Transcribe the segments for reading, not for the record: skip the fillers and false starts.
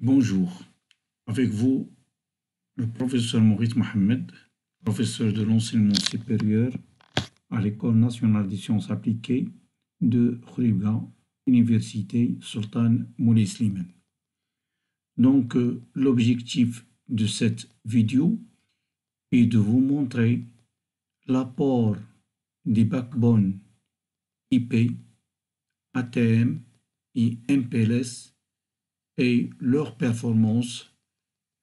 Bonjour, avec vous le professeur Maurice Mohamed, professeur de l'enseignement supérieur à l'École nationale des sciences appliquées de Khouribga, Université Sultan Moulay Slimane. Donc, l'objectif de cette vidéo est de vous montrer l'apport des backbones IP, ATM et MPLS et leur performance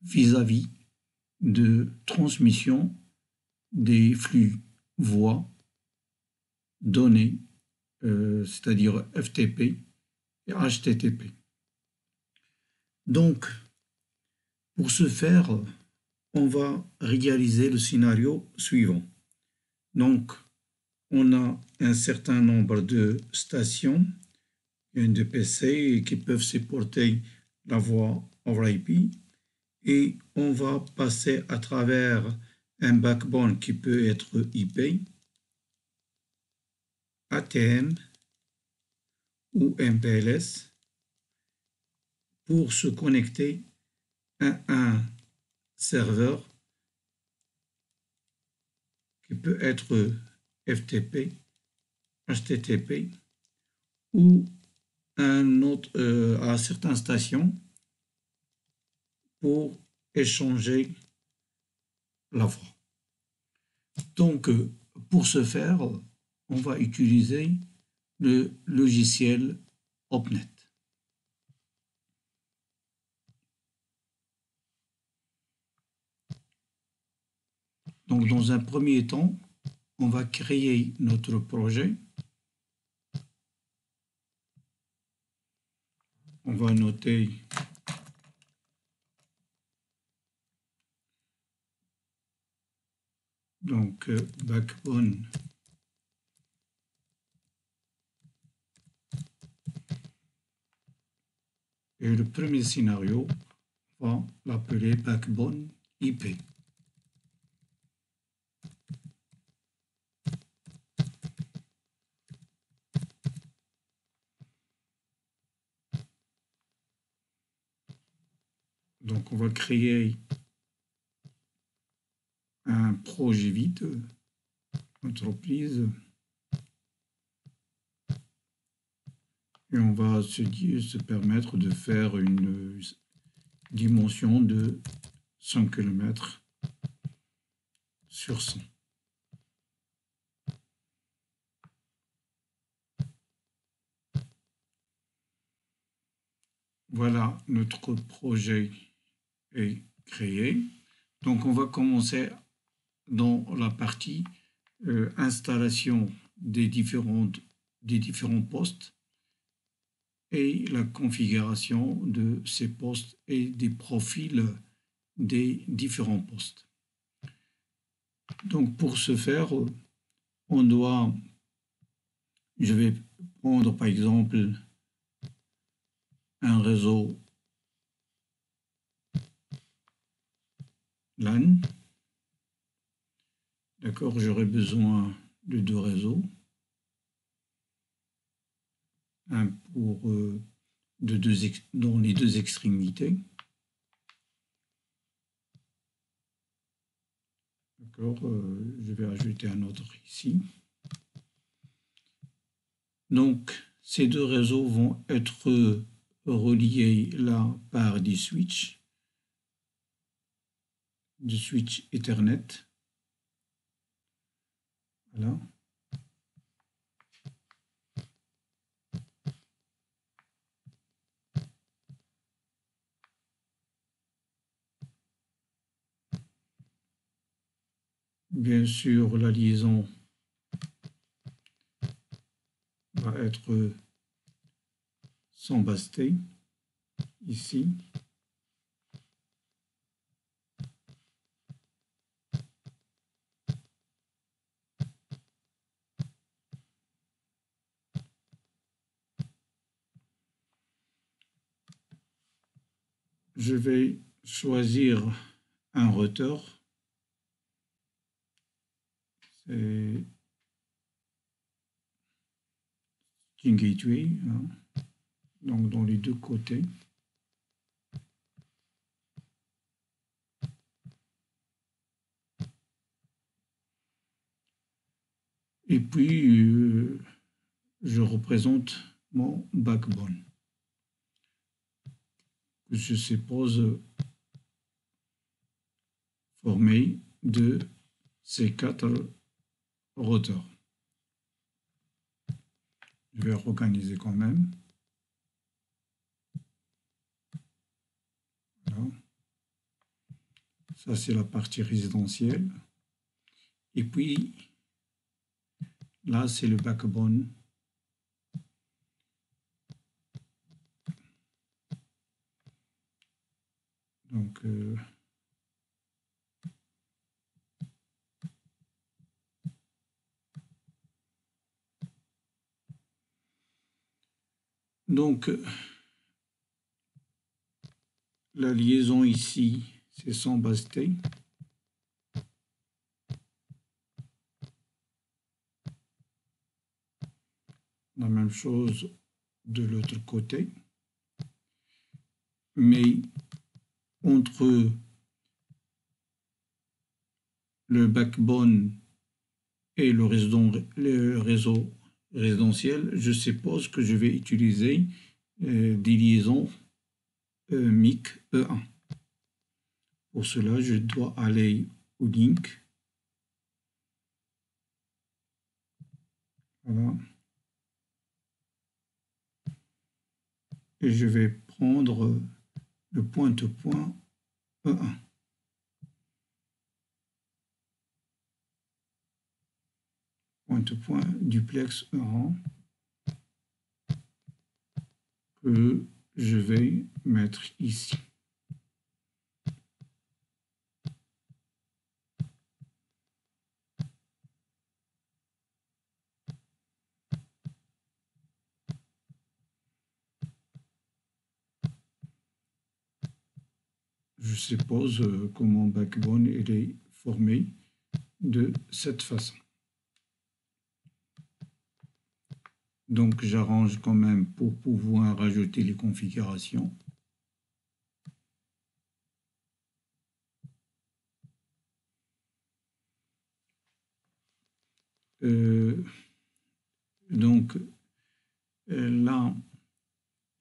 vis-à-vis de transmission des flux voix, données, c'est-à-dire FTP et HTTP. Donc, pour ce faire, on va réaliser le scénario suivant. Donc, on a un certain nombre de stations, de PC qui peuvent supporter la voix over IP, et on va passer à travers un backbone qui peut être IP, ATM ou MPLS pour se connecter à un serveur qui peut être FTP, HTTP ou à certaines stations pour échanger la voix. Donc, pour ce faire, on va utiliser le logiciel OpNet. Donc, dans un premier temps, on va créer notre projet. On va noter donc backbone et le premier scénario, on va l'appeler backbone IP. Donc, on va créer un projet vide, entreprise, et on va se permettre de faire une dimension de 100 km sur 100. Voilà, notre projet est créé. Donc, on va commencer dans la partie installation des différents postes et la configuration de ces postes et des profils des différents postes. Donc, pour ce faire, je vais prendre par exemple un réseau LAN. D'accord, j'aurai besoin de deux réseaux. Un dans les deux extrémités. D'accord, je vais ajouter un autre ici. Donc, ces deux réseaux vont être reliés là par des switches Ethernet. Voilà. Bien sûr, la liaison va être sans basté, ici. Je vais choisir un routeur. C'est un gateway, hein. Donc dans les deux côtés. Et puis, je représente mon backbone, que je suppose formé de ces 4 roteurs. Je vais organiser quand même. Voilà. Ça, c'est la partie résidentielle. Et puis, là, c'est le backbone. Donc, la liaison ici, c'est sans base T. La même chose de l'autre côté. Mais entre le backbone et le réseau résidentiel, je suppose que je vais utiliser des liaisons MIC E1. Pour cela, je dois aller au link. Voilà. Et je vais prendre le point-to-point E1. Point-to-point duplex E1 que je vais mettre ici. Je suppose que mon backbone est formé de cette façon. Donc j'arrange quand même pour pouvoir rajouter les configurations. Là,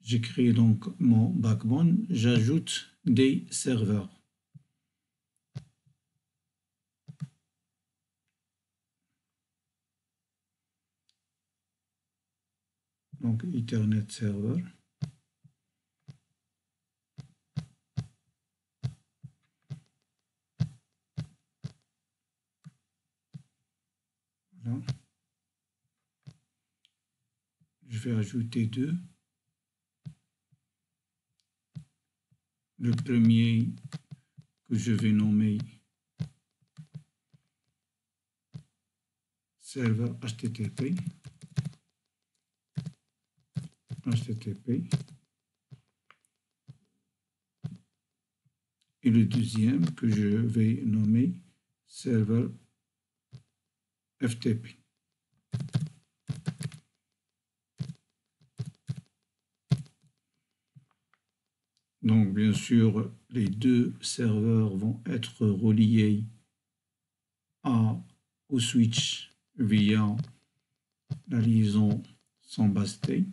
j'ai créé donc mon backbone, j'ajoute des serveurs. Donc Ethernet serveur. Voilà. Je vais ajouter 2. Le premier que je vais nommer serveur HTTP. Et le deuxième que je vais nommer serveur FTP. Donc, bien sûr, les deux serveurs vont être reliés au switch via la liaison sans base T.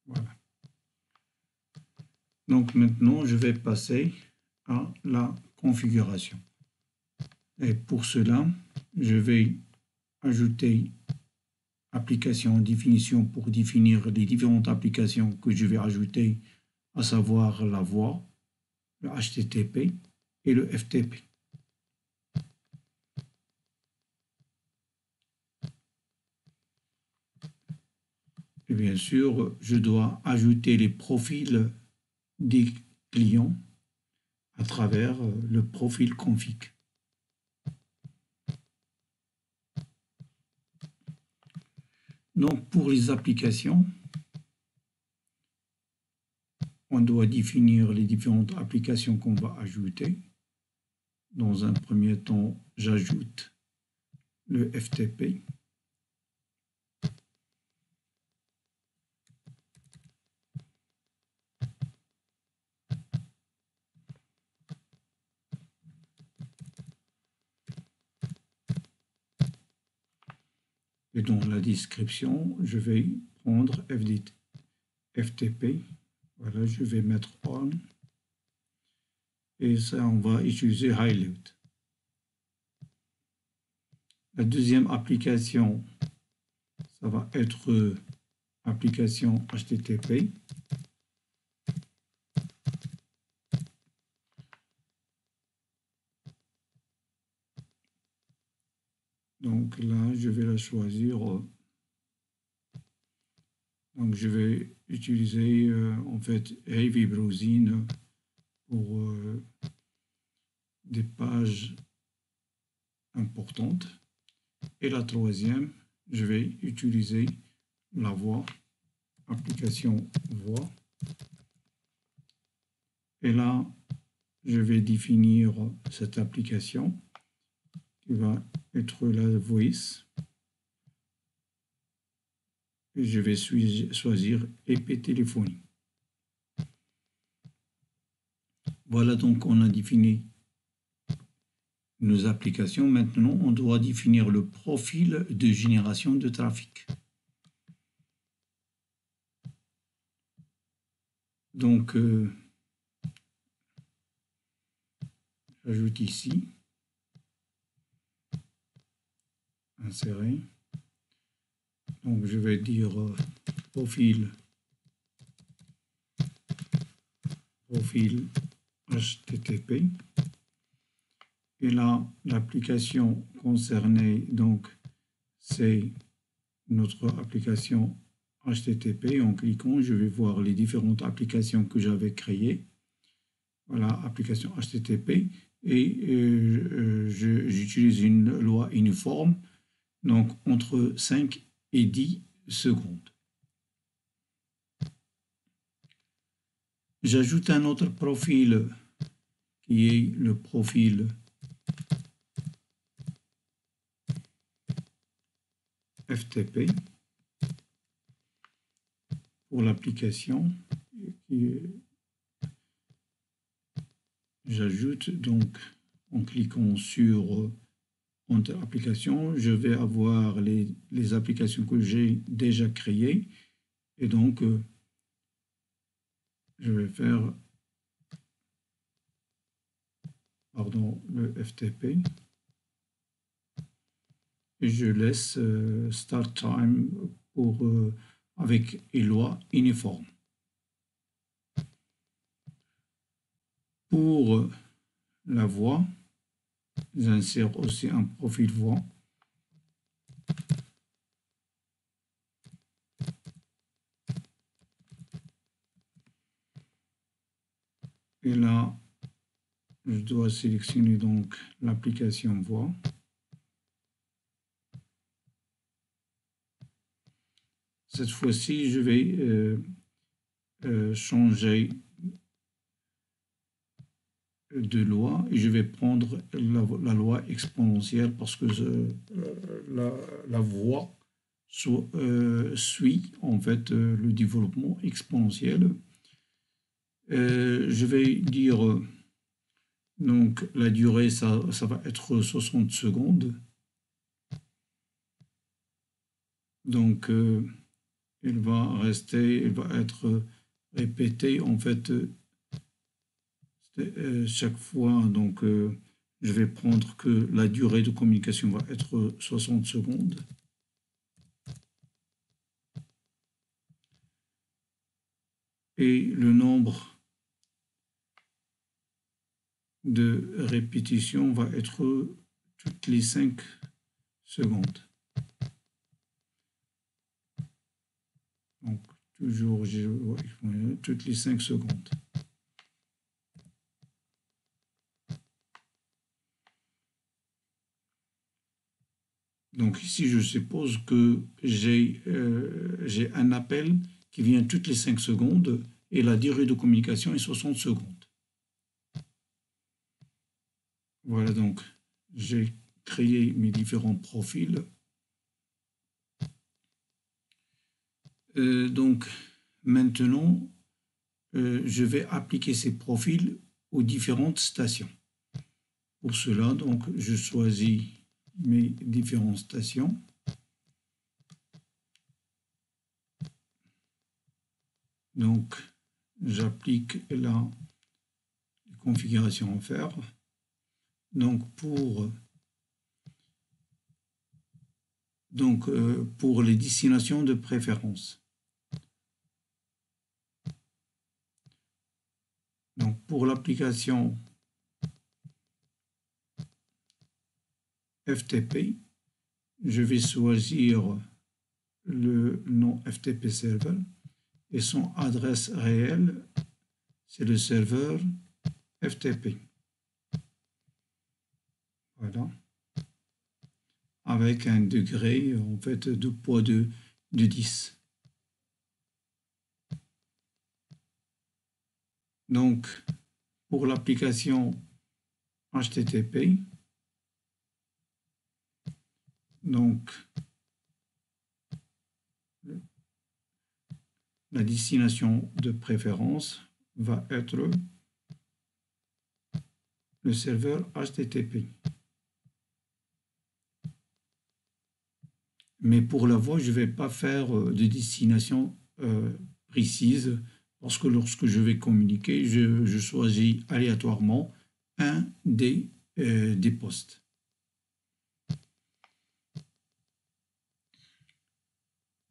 Voilà. Donc, maintenant, je vais passer à la configuration. Et pour cela, je vais ajouter application définition pour définir les différentes applications que je vais ajouter, à savoir la voix, le HTTP et le FTP. Et bien sûr, je dois ajouter les profils des clients à travers le profil config. Donc, pour les applications, on doit définir les différentes applications qu'on va ajouter. Dans un premier temps, j'ajoute le FTP. Et dans la description, je vais prendre FTP. Voilà, je vais mettre on. Et ça, on va utiliser Highlight. La deuxième application, ça va être application HTTP. Donc là, je vais la choisir. Donc je vais utiliser en fait Heavy Browsing pour des pages importantes. Et la troisième, je vais utiliser la voix, application voix. Et là, je vais définir cette application qui va être la voice. Et je vais choisir IP téléphonie. Voilà, donc on a défini nos applications. Maintenant, on doit définir le profil de génération de trafic. Donc, j'ajoute ici, insérer. Donc, je vais dire profil HTTP. Et là, l'application concernée, donc, c'est notre application HTTP. En cliquant, je vais voir les différentes applications que j'avais créées. Voilà, application HTTP. Et j'utilise une loi uniforme, donc entre 5 et 10 secondes. J'ajoute un autre profil qui est le profil FTP pour l'application. J'ajoute donc en cliquant sur Enter application, je vais avoir les applications que j'ai déjà créées et donc je vais faire le FTP et je laisse Start Time pour avec une loi uniforme. Pour la voix, j'insère aussi un profil voix. Et là, je dois sélectionner donc l'application voix. Cette fois-ci, je vais changer de loi et je vais prendre la loi exponentielle parce que la voix suit en fait le développement exponentiel. Je vais dire donc la durée, ça va être 60 secondes. Donc elle va être répétée en fait chaque fois. Donc je vais prendre que la durée de communication va être 60 secondes. Et le nombre de répétitions va être toutes les 5 secondes. Donc, toujours toutes les 5 secondes. Donc ici, je suppose que j'ai un appel qui vient toutes les 5 secondes et la durée de communication est 60 secondes. Voilà, donc j'ai créé mes différents profils. Donc maintenant, je vais appliquer ces profils aux différentes stations. Pour cela, donc, je choisis mes différentes stations. Donc, j'applique la configuration à faire. Donc, pour les destinations de préférence. Donc, pour l'application FTP, je vais choisir le nom FTP Server et son adresse réelle, c'est le serveur FTP. Voilà. Avec un degré, en fait, de poids de 10. Donc, pour l'application HTTP, donc, la destination de préférence va être le serveur HTTP. Mais pour la voix, je ne vais pas faire de destination précise parce que lorsque je vais communiquer, je choisis aléatoirement un des postes.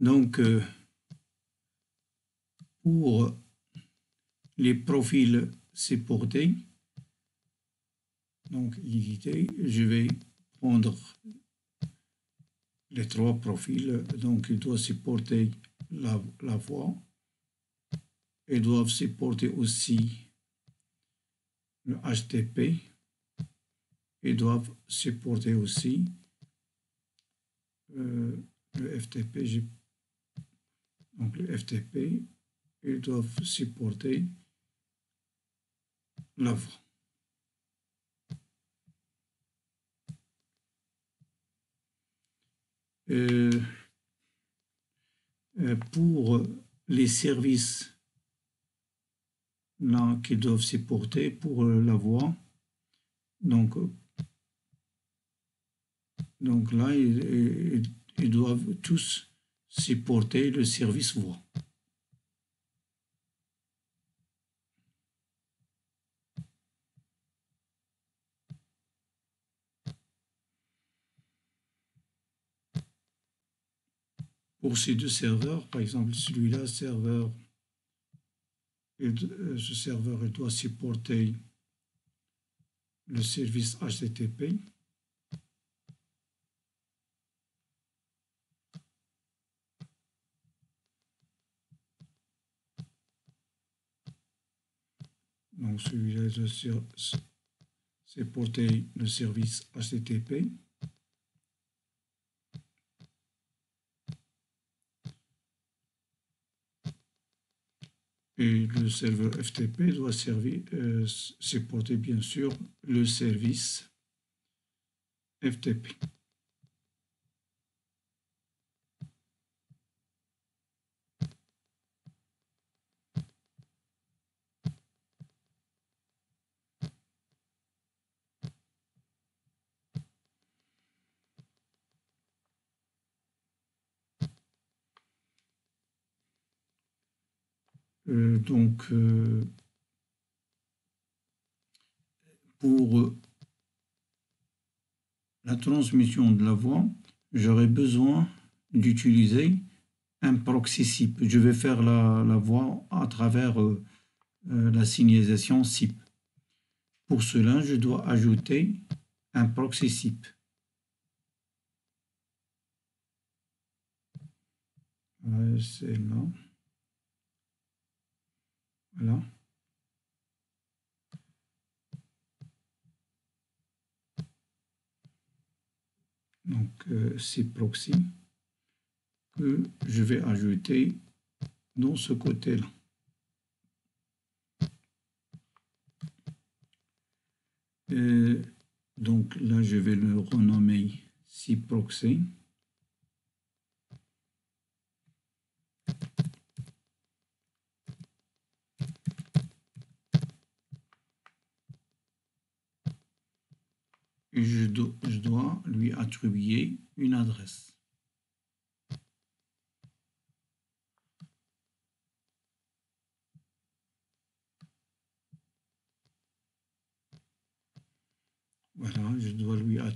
Donc, pour les profils supportés, donc éditer, je vais prendre les 3 profils. Donc, il doit supporter la voix. Ils doivent supporter aussi le HTTP. Ils doivent supporter aussi le FTP. Donc, le FTP, ils doivent supporter la voix. Pour les services là qui doivent supporter pour la voix, donc là ils doivent tous supporter le service voix. Pour ces 2 serveurs, par exemple celui-là, ce serveur il doit supporter le service HTTP. Donc celui-là doit supporter le service HTTP. Et le serveur FTP doit supporter bien sûr le service FTP. Pour la transmission de la voix, j'aurai besoin d'utiliser un proxy SIP. Je vais faire la voix à travers la signalisation SIP. Pour cela, je dois ajouter un proxy SIP. C'est là. Voilà. Donc, c'est proxy que je vais ajouter dans ce côté-là. Donc là, je vais le renommer cproxy. Et je dois lui attribuer une adresse.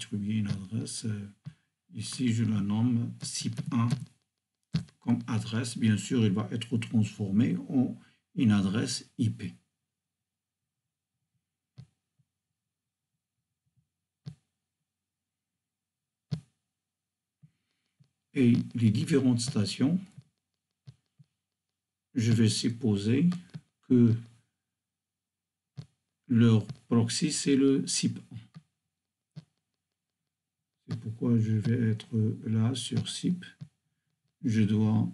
attribuer une adresse. Ici, je la nomme SIP1 comme adresse. Bien sûr, il va être transformé en une adresse IP. Et les différentes stations, je vais supposer que leur proxy, c'est le SIP1. C'est pourquoi je vais être là sur SIP. Je dois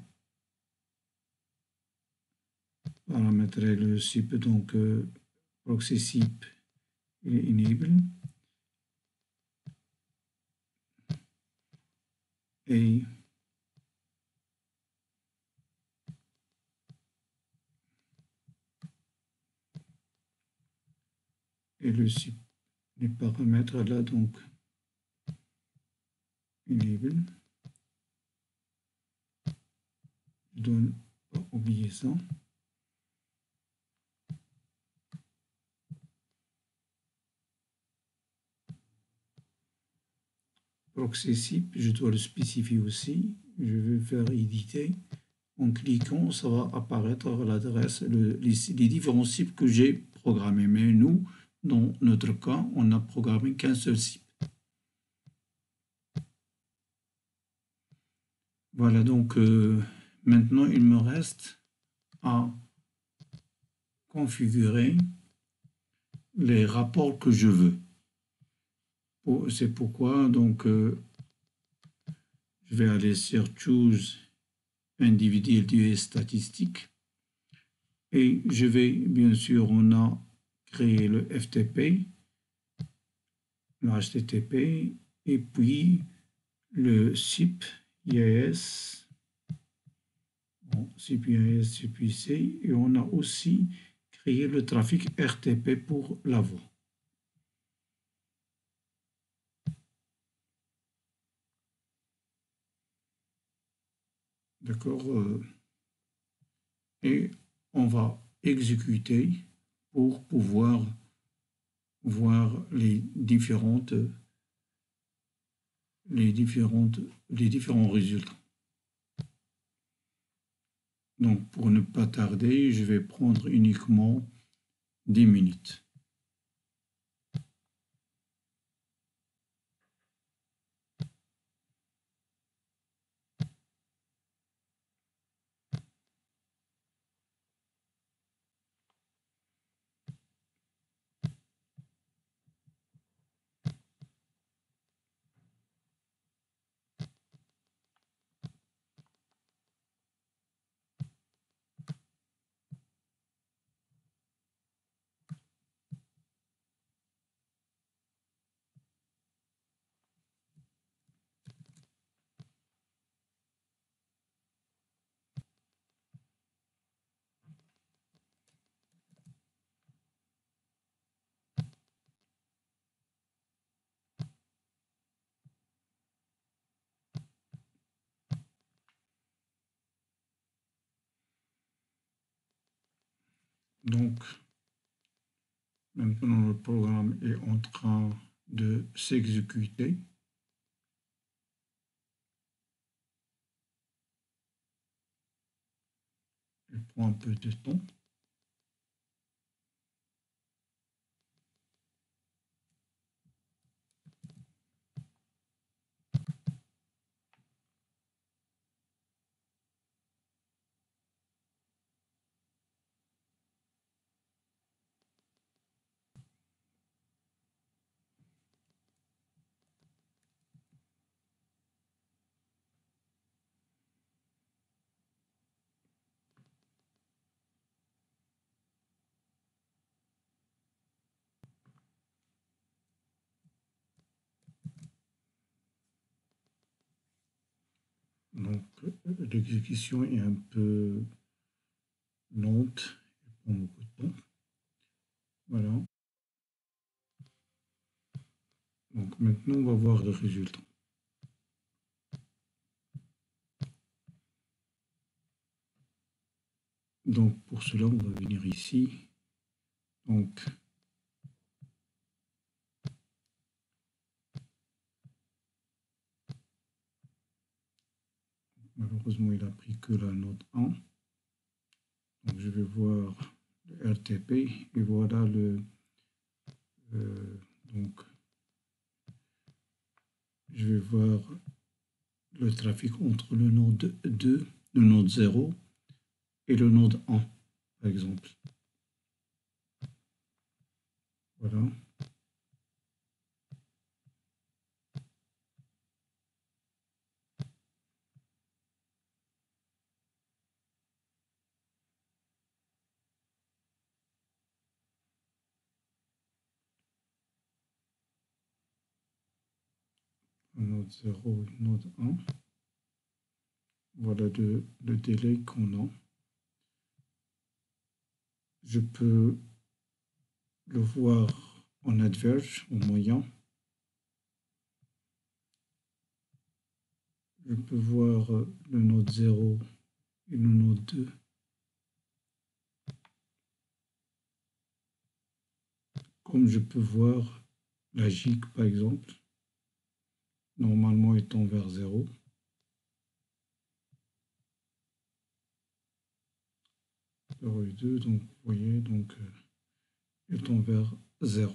paramétrer le SIP, donc proxy SIP et enable. Et le SIP, les paramètres là, donc enable. Je dois pas oublier ça. Proxy SIP, je dois le spécifier aussi. Je vais faire éditer. En cliquant, ça va apparaître l'adresse, les différents SIP que j'ai programmés. Mais nous, dans notre cas, on n'a programmé qu'un seul SIP. Voilà, donc maintenant, il me reste à configurer les rapports que je veux. C'est pourquoi, donc, je vais aller sur Choose Individual Statistique. Et je vais, bien sûr, on a créé le FTP, le HTTP, et puis le SIP, IIS, bon, SIP, IIS, SIP, IC, et on a aussi créé le trafic RTP pour la voix. D'accord, et on va exécuter pour pouvoir voir les différents résultats. Donc, pour ne pas tarder, je vais prendre uniquement 10 minutes. Donc, maintenant le programme est en train de s'exécuter. Il prend un peu de temps. Donc, l'exécution est un peu lente, il prend beaucoup de temps. Voilà. Donc, maintenant, on va voir le résultat. Donc, pour cela, on va venir ici. Donc, Malheureusement, il a pris que la note 1. Donc, je vais voir le RTP et voilà donc, je vais voir le trafic entre le node 2, le node 0 et le node 1, par exemple. Voilà. Node 0 et node 1. Voilà le délai qu'on a. Je peux le voir en adverge, en moyen. Je peux voir le node 0 et le node 2. Comme je peux voir la gigue, par exemple, normalement étant vers 0. Et 2, donc vous voyez, donc étant vers 0.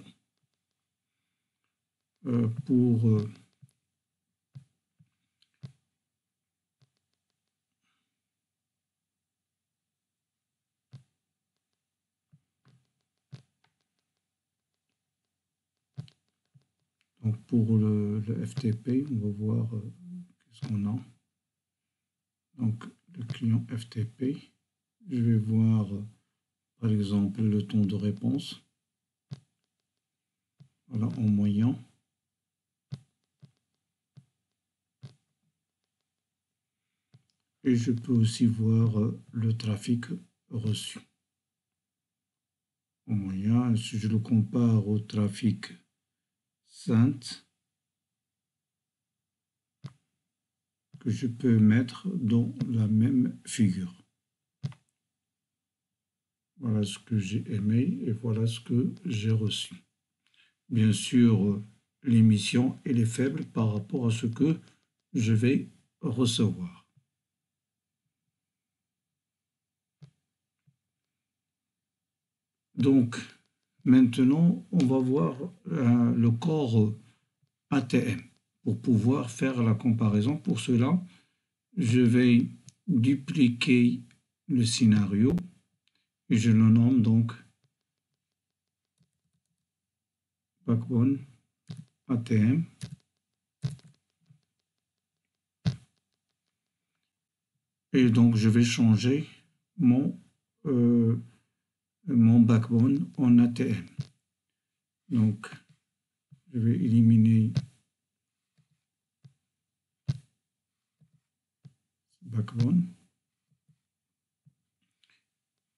Donc pour le FTP, on va voir qu'est-ce qu'on a. Donc le client FTP, je vais voir par exemple le temps de réponse. Voilà, en moyen. Et je peux aussi voir le trafic reçu. En moyen, si je le compare au trafic SYNT, que je peux mettre dans la même figure. Voilà ce que j'ai aimé et voilà ce que j'ai reçu. Bien sûr, l'émission elle est faible par rapport à ce que je vais recevoir. Donc, maintenant, on va voir le corps ATM pour pouvoir faire la comparaison. Pour cela, je vais dupliquer le scénario et je le nomme donc Backbone ATM. Et donc, je vais changer mon backbone en ATM. Donc, je vais éliminer backbone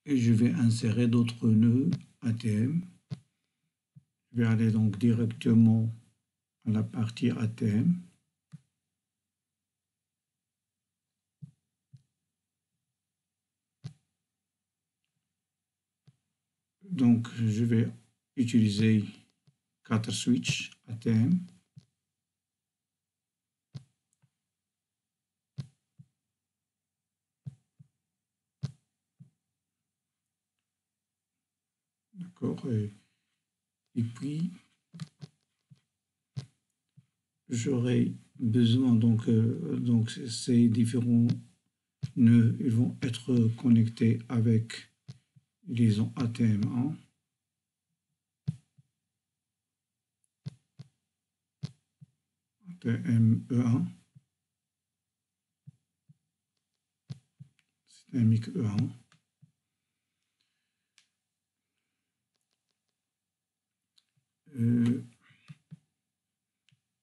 et je vais insérer d'autres nœuds ATM. Je vais aller donc directement à la partie ATM. Donc, je vais utiliser 4 switches ATM. D'accord. Et puis, j'aurai besoin, donc ces différents nœuds, ils vont être connectés avec liaison ATM1. ATME1. Systémique E1.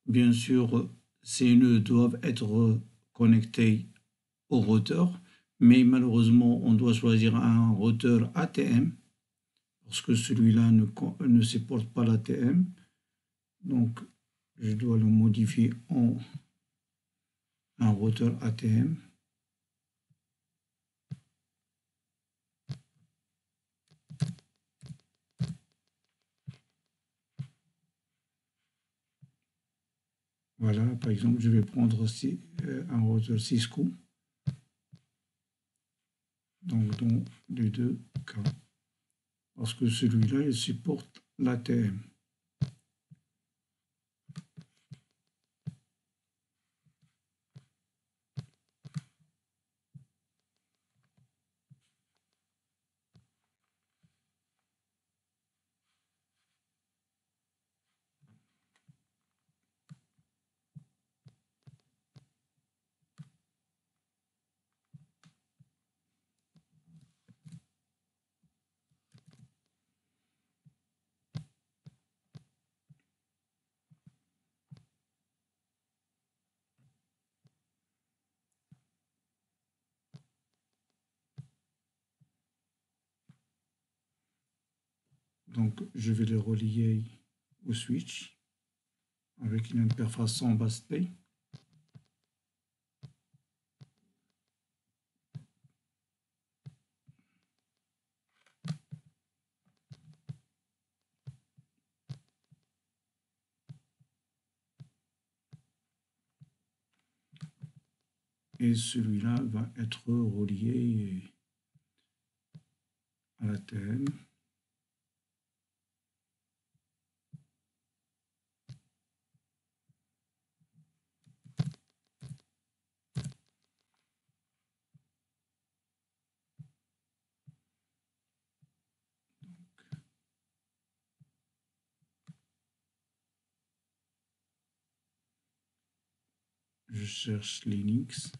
Bien sûr, ces nœuds doivent être connectés au routeur, mais malheureusement, on doit choisir un routeur ATM parce que celui-là ne supporte pas l'ATM. Donc, je dois le modifier en un routeur ATM. Voilà, par exemple, je vais prendre aussi un routeur Cisco Donc, dans les deux cas. Parce que celui-là, il supporte l'ATM. Donc, je vais les relier au switch avec une interface en BASP. Et celui-là va être relié à l'ATM. Je cherche Linux.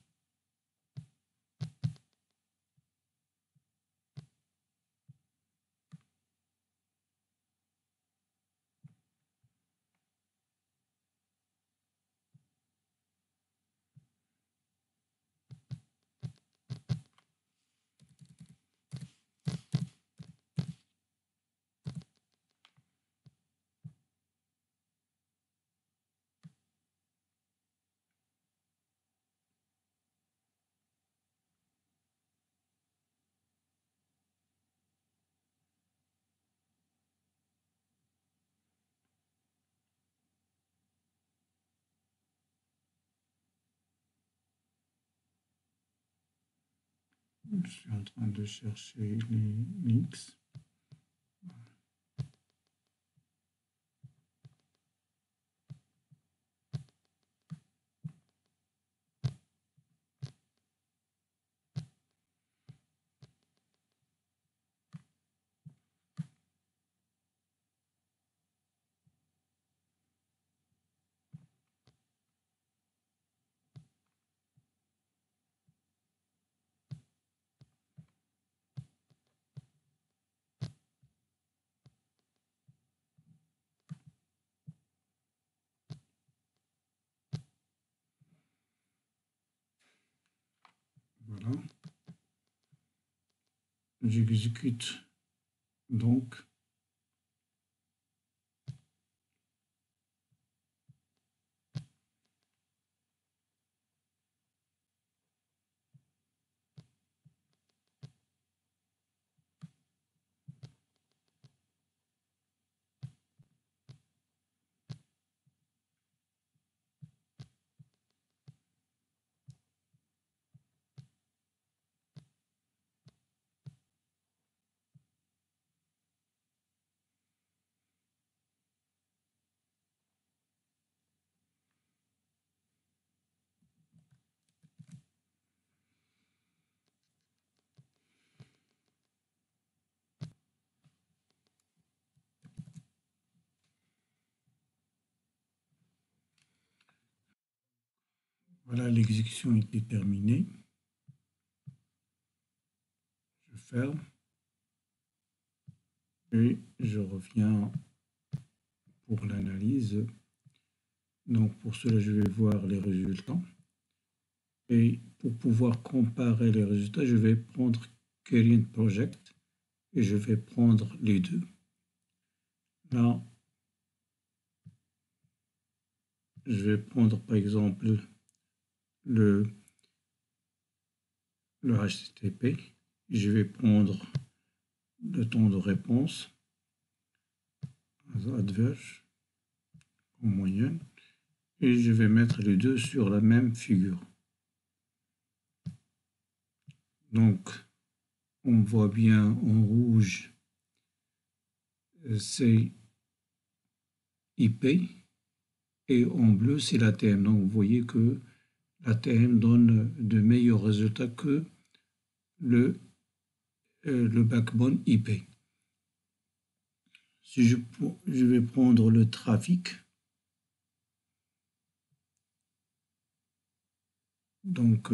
Je suis en train de chercher Linux. Voilà. J'exécute donc. Voilà, l'exécution était terminée. Je ferme et je reviens pour l'analyse. Donc pour cela, je vais voir les résultats. Et pour pouvoir comparer les résultats, je vais prendre Current Project et je vais prendre les deux. Là, je vais prendre par exemple le HTTP. Je vais prendre le temps de réponse, adverse, en moyenne, et je vais mettre les deux sur la même figure. Donc, on voit bien en rouge, c'est IP et en bleu, c'est l'ATM. Donc, vous voyez que l'ATM donne de meilleurs résultats que le backbone IP. Si je vais prendre le trafic, donc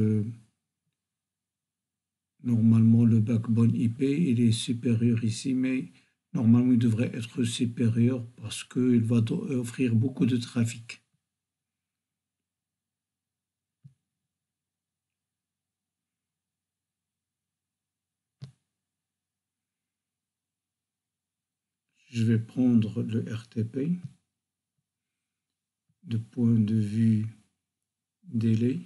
normalement le backbone IP il est supérieur ici, mais normalement il devrait être supérieur parce qu'il va offrir beaucoup de trafic. Je vais prendre le RTP de point de vue délai.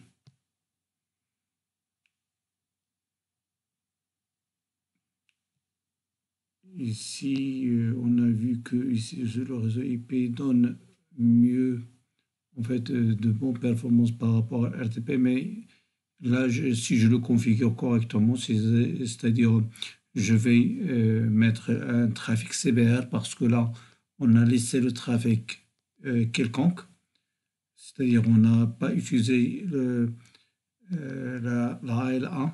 Ici, on a vu que ici, le réseau IP donne mieux, en fait, de bonnes performances par rapport à RTP, mais là, si je le configure correctement, c'est-à-dire je vais mettre un trafic CBR parce que là, on a laissé le trafic quelconque, c'est-à-dire on n'a pas utilisé la AL1,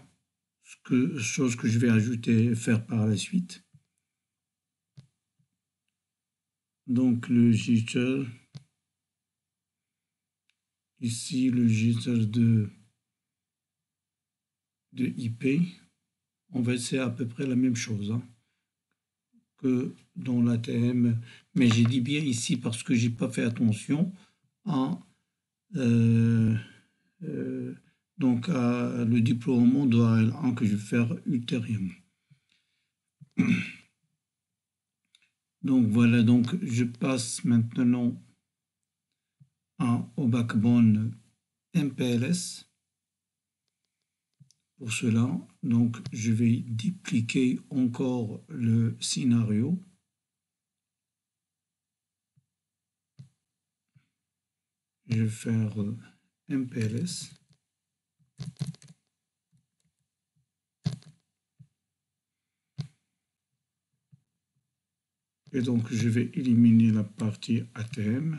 chose que je vais ajouter, faire par la suite. Donc le jitter, ici le jitter de IP, en fait c'est à peu près la même chose hein, que dans l'ATM, mais j'ai dit bien ici parce que j'ai pas fait attention à, donc à le déploiement de AL1 que je vais faire ultérieurement. Donc voilà, donc je passe maintenant au backbone MPLS. Pour cela, donc, je vais dupliquer encore le scénario. Je vais faire MPLS. Et donc, je vais éliminer la partie ATM.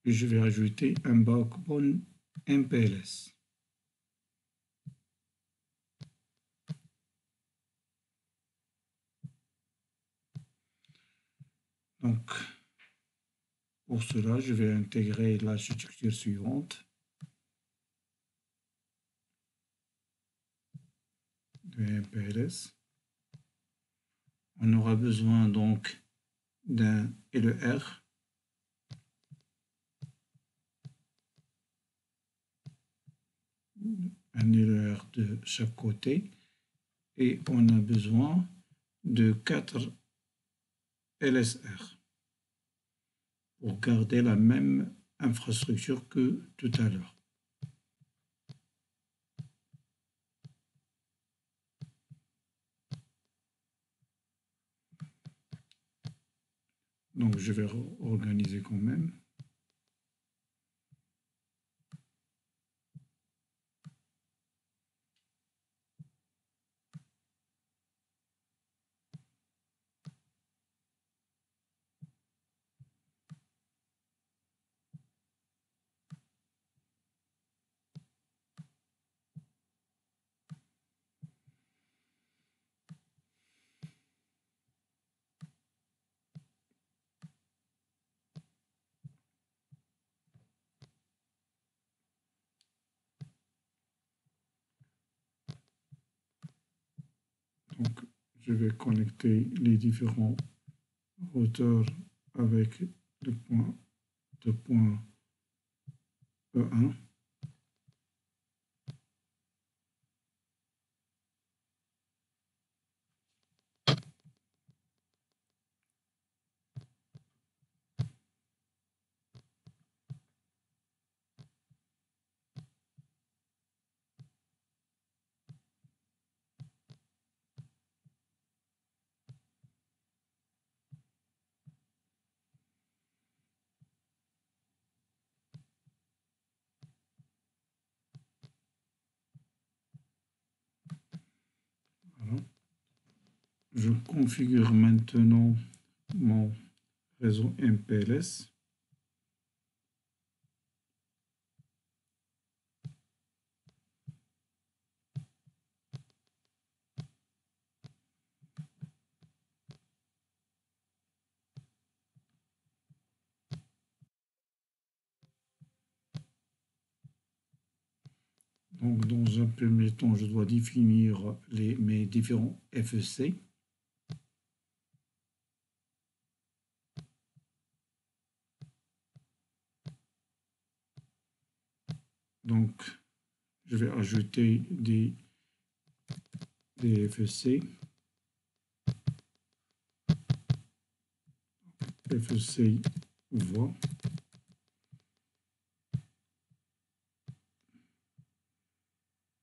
Et je vais ajouter un backbone MPLS. Donc, pour cela, je vais intégrer la structure suivante de MPLS. On aura besoin donc d'un LER. Un LER de chaque côté. Et on a besoin de 4 LSR pour garder la même infrastructure que tout à l'heure. Donc je vais organiser quand même. Donc je vais connecter les différents routeurs avec le point E1. configure maintenant mon réseau MPLS. Donc, dans un premier temps, je dois définir mes différents FEC. Donc, je vais ajouter des FEC. FEC voix.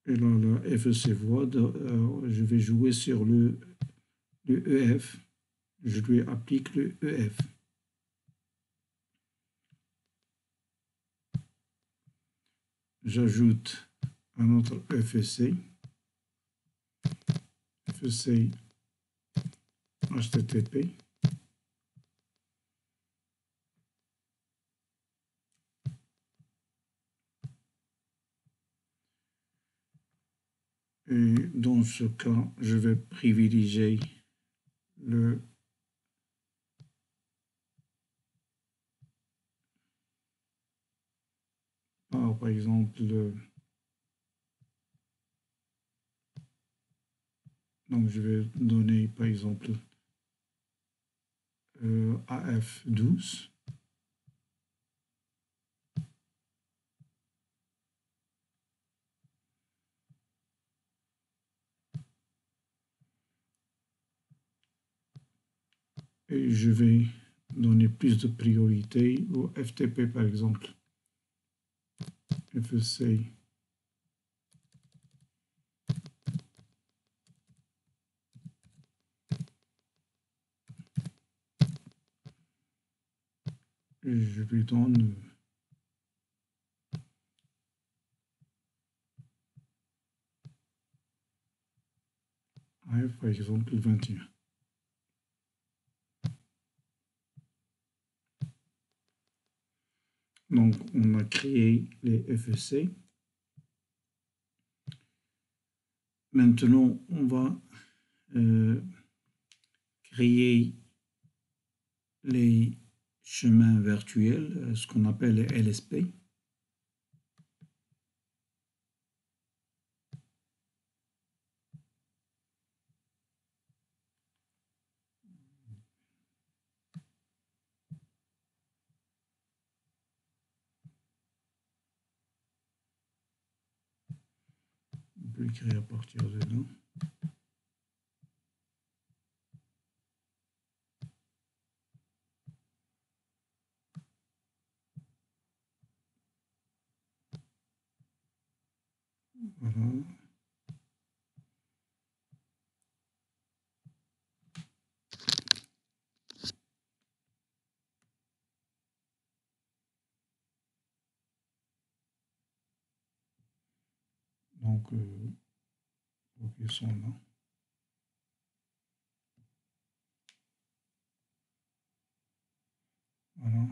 Et là, la FEC voix, je vais jouer sur le EF. Je lui applique le EF. J'ajoute un autre FEC. FEC HTTP. Et dans ce cas, je vais privilégier par exemple, donc je vais donner par exemple AF12. Et je vais donner plus de priorité au FTP par exemple. FEC et je lui donne AF par exemple 21. Donc on a créé les FEC. Maintenant on va créer les chemins virtuels, ce qu'on appelle les LSP. On peut écrire à partir de là. Voilà. Donc, ils sont là. Voilà.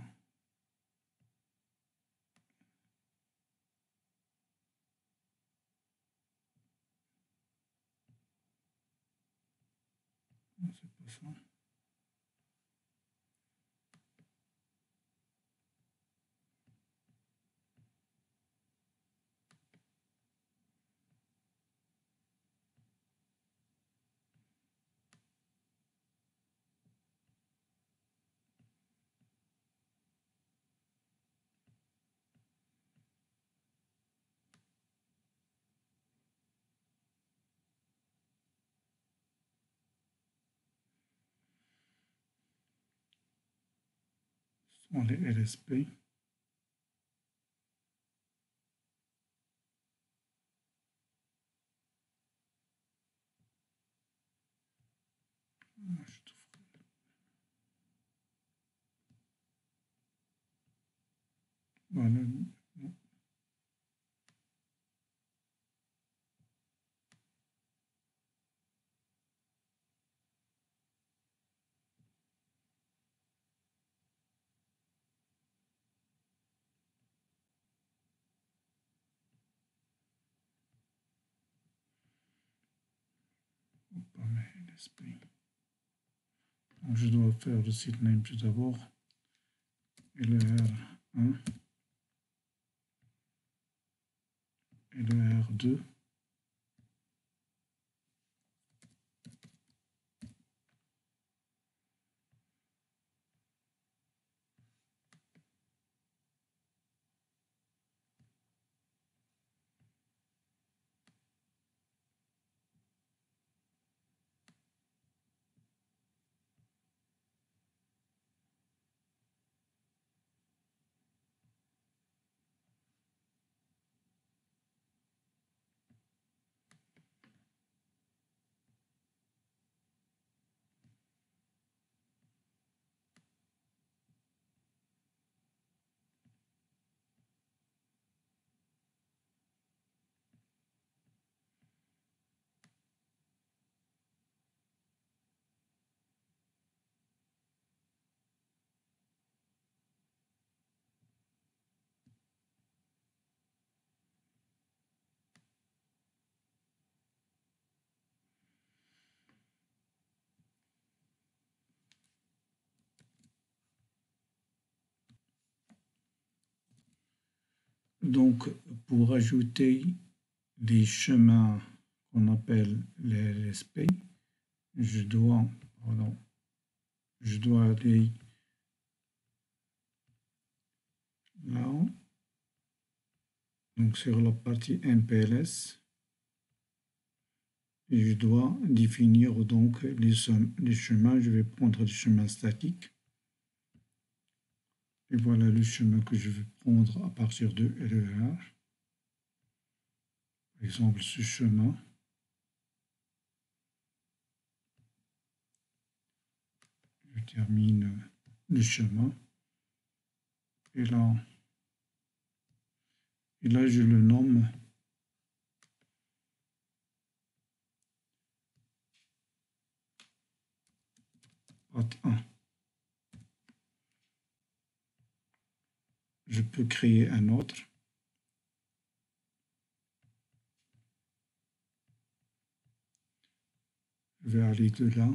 C'est pas ça. Ce sont les LSP. Voilà. LSP. Donc je dois faire le site name tout d'abord. LER1 et LER2. Donc, pour ajouter des chemins qu'on appelle les LSP, je dois aller là, donc sur la partie MPLS, et je dois définir donc les chemins. Je vais prendre les chemins statiques. Et voilà le chemin que je vais prendre à partir de LER. Par exemple, ce chemin. Je termine le chemin. Et là, je le nomme path 1. Je peux créer un autre. Je vais aller de là.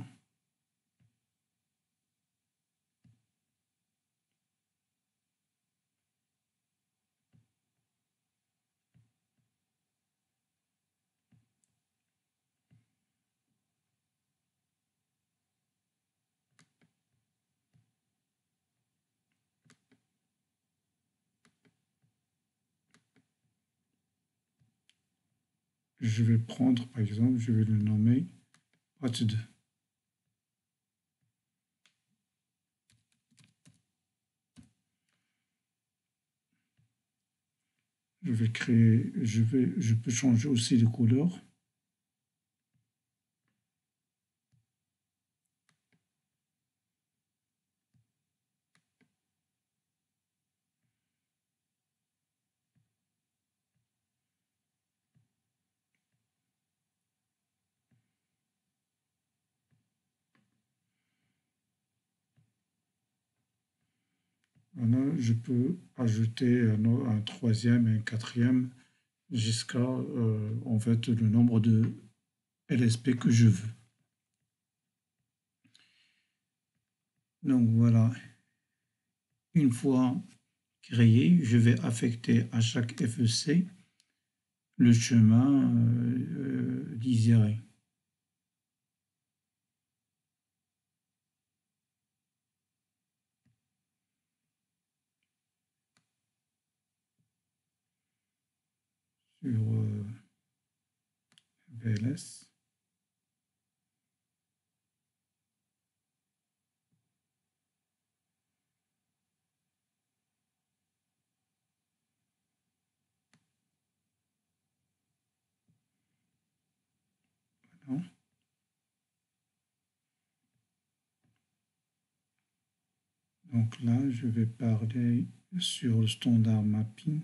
Je vais prendre, par exemple, je vais le nommer path 2. Je vais créer, je peux changer aussi de couleur. Voilà, je peux ajouter un troisième et un quatrième jusqu'à en fait le nombre de LSP que je veux. Donc voilà, une fois créé, je vais affecter à chaque FEC le chemin désiré. Sur VLS. Voilà. Donc là, je vais parler sur le standard mapping.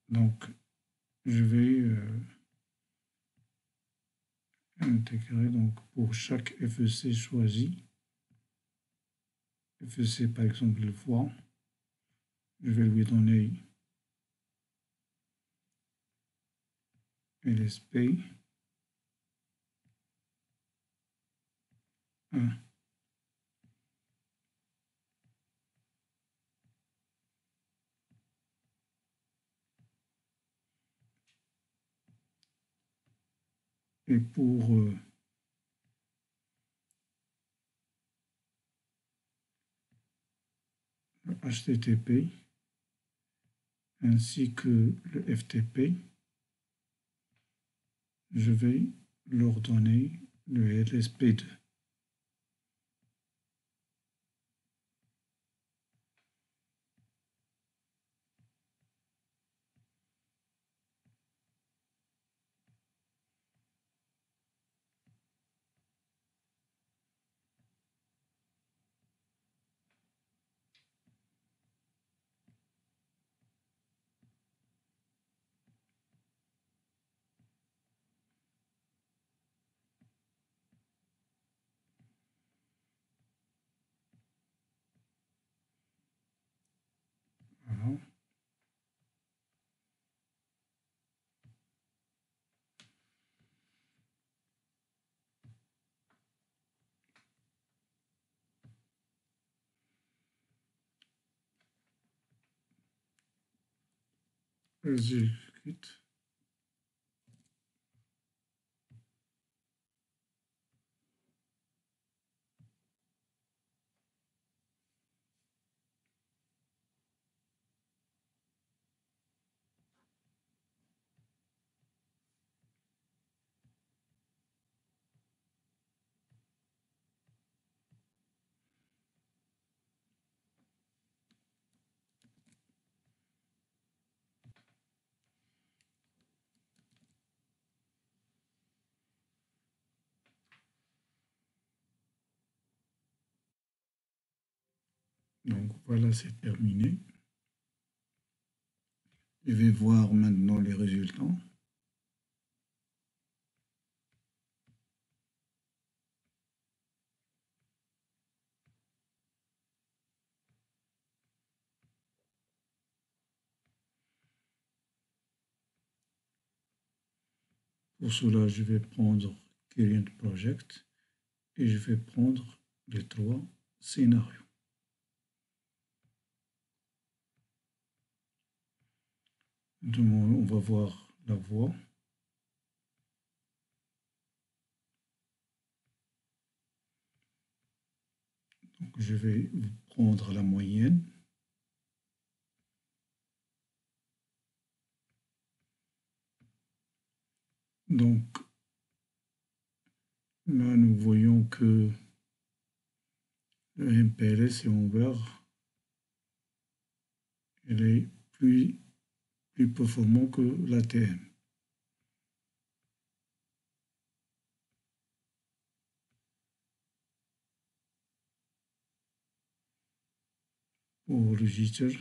Donc, je vais intégrer donc pour chaque FEC choisi, FEC par exemple le voit, je vais lui donner LSP 1. Et pour le HTTP ainsi que le FTP, je vais leur donner le LSP2. Voilà. Exécute. Donc voilà, c'est terminé. Je vais voir maintenant les résultats. Pour cela, je vais prendre Current Project et je vais prendre les 3 scénarios. Donc, on va voir la voie. Donc, je vais prendre la moyenne. Donc, là, nous voyons que le MPLS est en vert. Il est plus performant que l'ATM. Pour le jitter,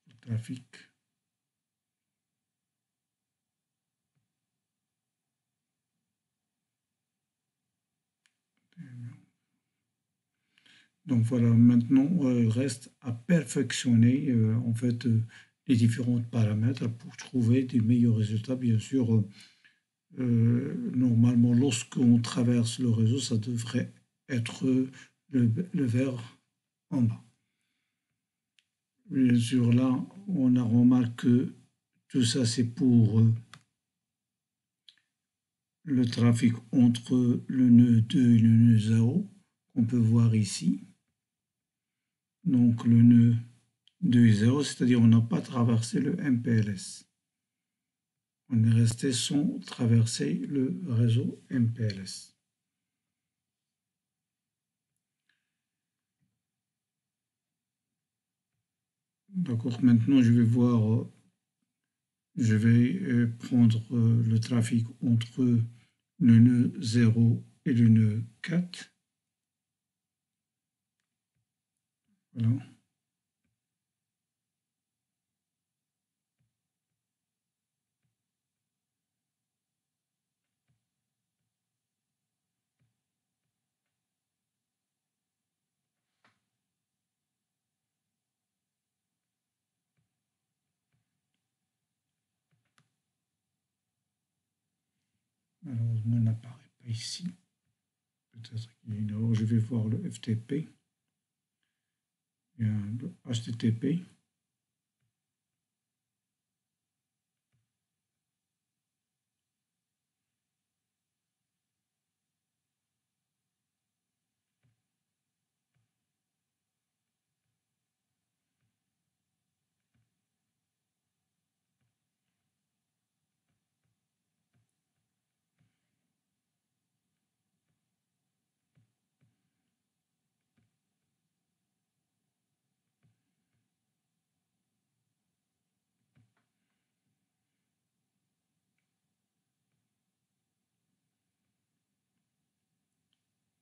le trafic. Donc voilà, maintenant, il reste à perfectionner en fait les différents paramètres pour trouver des meilleurs résultats. Bien sûr, normalement, lorsqu'on traverse le réseau, ça devrait être le vert en bas. Bien sûr, là, on a remarqué que tout ça, c'est pour le trafic entre le nœud 2 et le nœud 0, qu'on peut voir ici. Donc, le nœud 2 et 0, c'est-à-dire on n'a pas traversé le MPLS. On est resté sans traverser le réseau MPLS. D'accord, maintenant je vais voir, je vais prendre le trafic entre le nœud 0 et le nœud 4. Voilà. Malheureusement, il n'apparaît pas ici. Peut-être qu'il y a une erreur. Je vais voir le FTP. Il y a le HTTP.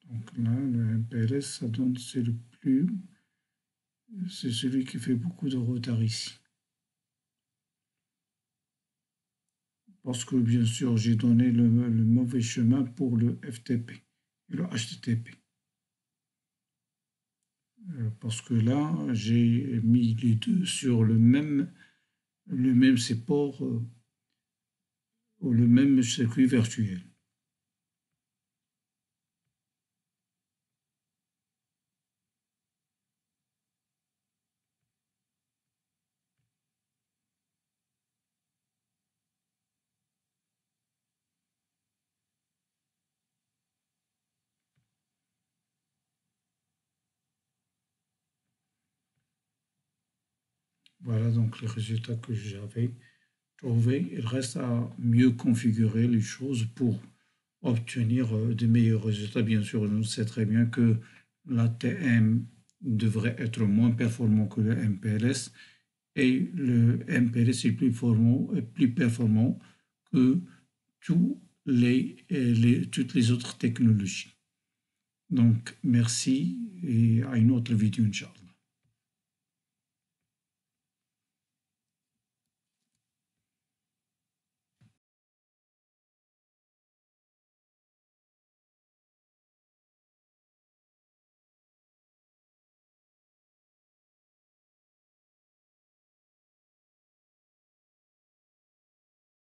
Donc là, le MPLS, ça donne, c'est le plus, c'est celui qui fait beaucoup de retard ici. Parce que bien sûr, j'ai donné le mauvais chemin pour le FTP et le HTTP. Parce que là, j'ai mis les deux sur le même support ou le même circuit virtuel. Voilà donc les résultats que j'avais trouvés. Il reste à mieux configurer les choses pour obtenir de meilleurs résultats. Bien sûr, on sait très bien que l'ATM devrait être moins performant que le MPLS et le MPLS est plus performant que toutes les autres technologies. Donc, merci et à une autre vidéo, Inch'Allah.